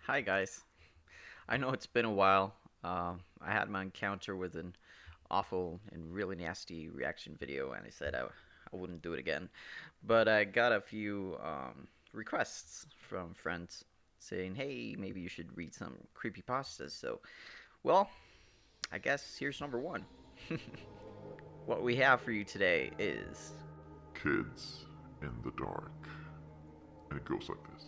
Hi guys. I know it's been a while. I had my encounter with an awful and really nasty reaction video, and I said I wouldn't do it again. But I got a few requests from friends saying, "Hey, maybe you should read some creepypastas." So, well, I guess here's number one. What we have for you today is Kids in the Dark. And it goes like this.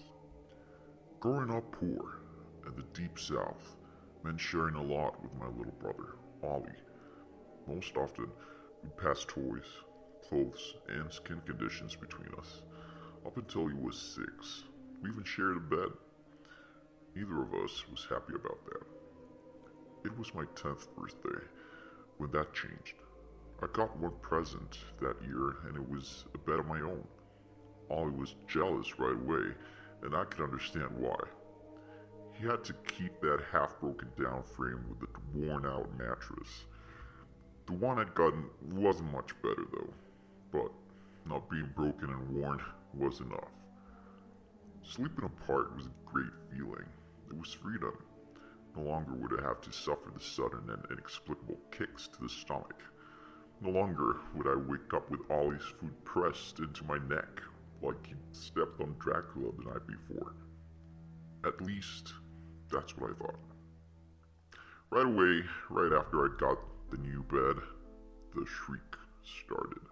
Growing up poor in the deep south meant sharing a lot with my little brother, Ollie. Most often, we passed toys, clothes, and skin conditions between us. Up until he was 6, we even shared a bed. Neither of us was happy about that. It was my 10th birthday when that changed. I got one present that year, and it was a bed of my own. Ollie was jealous right away, and I could understand why. He had to keep that half broken down frame with the worn out mattress. The one I'd gotten wasn't much better though, but not being broken and worn was enough. Sleeping apart was a great feeling. It was freedom. No longer would I have to suffer the sudden and inexplicable kicks to the stomach. No longer would I wake up with Ollie's food pressed into my neck like he'd stepped on Dracula the night before. At least, that's what I thought. Right away, right after I got the new bed, the shriek started.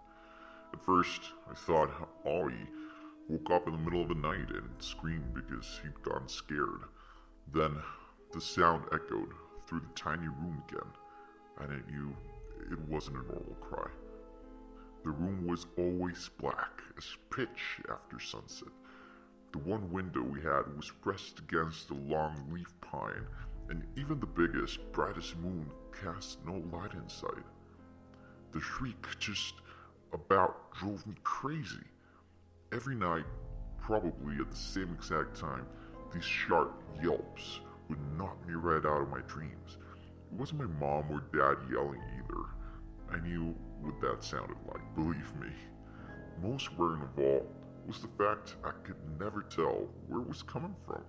At first, I thought Ollie woke up in the middle of the night and screamed because he'd gotten scared. Then, the sound echoed through the tiny room again, and I knew it wasn't a normal cry. The room was always black as pitch after sunset. The one window we had was pressed against a long leaf pine, and even the biggest, brightest moon cast no light inside. The shriek just about drove me crazy. Every night, probably at the same exact time, these sharp yelps would knock me right out of my dreams. It wasn't my mom or dad yelling either. I knew what that sounded like, believe me. Most worrying of all was the fact I could never tell where it was coming from.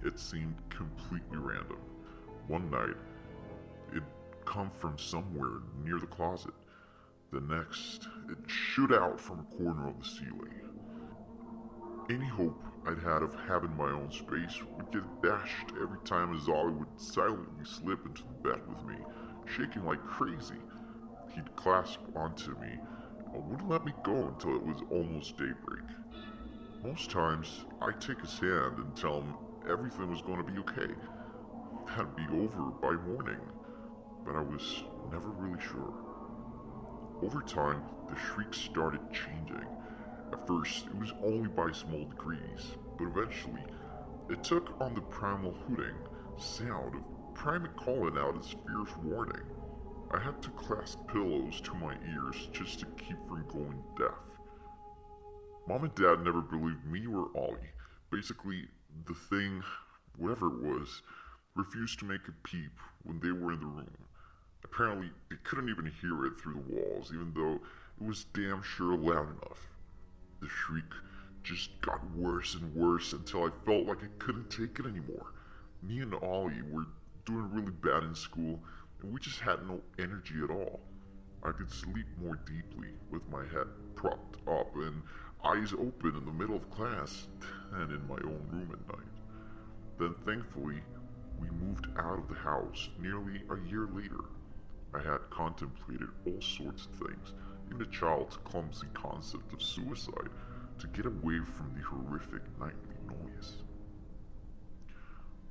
It seemed completely random. One night, it'd come from somewhere near the closet. The next, it shoot out from a corner of the ceiling. Any hope I'd had of having my own space would get dashed every time Ollie would silently slip into the bed with me, shaking like crazy. He'd clasp onto me and wouldn't let me go until it was almost daybreak. Most times, I'd take his hand and tell him everything was going to be okay. That'd be over by morning, but I was never really sure. Over time, the shrieks started changing. At first, it was only by small degrees, but eventually, it took on the primal hooting sound of Primate calling out its fierce warning. I had to clasp pillows to my ears just to keep from going deaf. Mom and Dad never believed me or Ollie. Basically, the thing, whatever it was, refused to make a peep when they were in the room. Apparently, they couldn't even hear it through the walls, even though it was damn sure loud enough. The shriek just got worse and worse until I felt like I couldn't take it anymore. Me and Ollie were doing really bad in school, and we just had no energy at all. I could sleep more deeply with my head propped up and eyes open in the middle of class than in my own room at night. Then thankfully, we moved out of the house nearly a year later. I had contemplated all sorts of things, even a child's clumsy concept of suicide, to get away from the horrific nightly noise.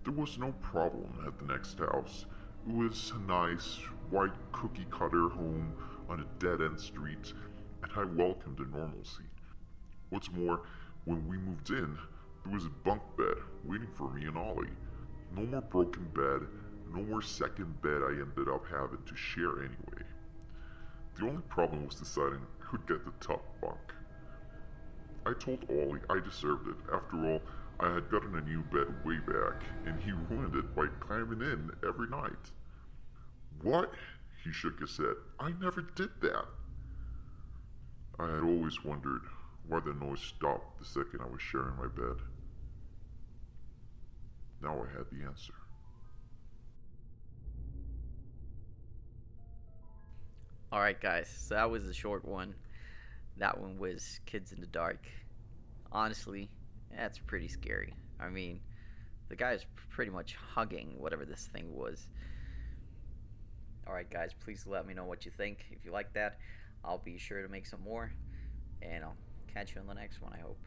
There was no problem at the next house. It was a nice, white cookie cutter home on a dead end street, and I welcomed a normalcy. What's more, when we moved in, there was a bunk bed waiting for me and Ollie. No more broken bed, no more second bed I ended up having to share anyway. The only problem was deciding who'd get the top bunk. I told Ollie I deserved it. After all, I had gotten a new bed way back, and he ruined it by climbing in every night. What? He shook his head. I never did that. I had always wondered why the noise stopped the second I was sharing my bed. Now I had the answer. Alright, guys, so that was a short one. That one was Kids in the Dark. Honestly, that's pretty scary. I mean, the guy's pretty much hugging whatever this thing was. Alright, guys, please let me know what you think. If you like that, I'll be sure to make some more. And I'll catch you on the next one, I hope.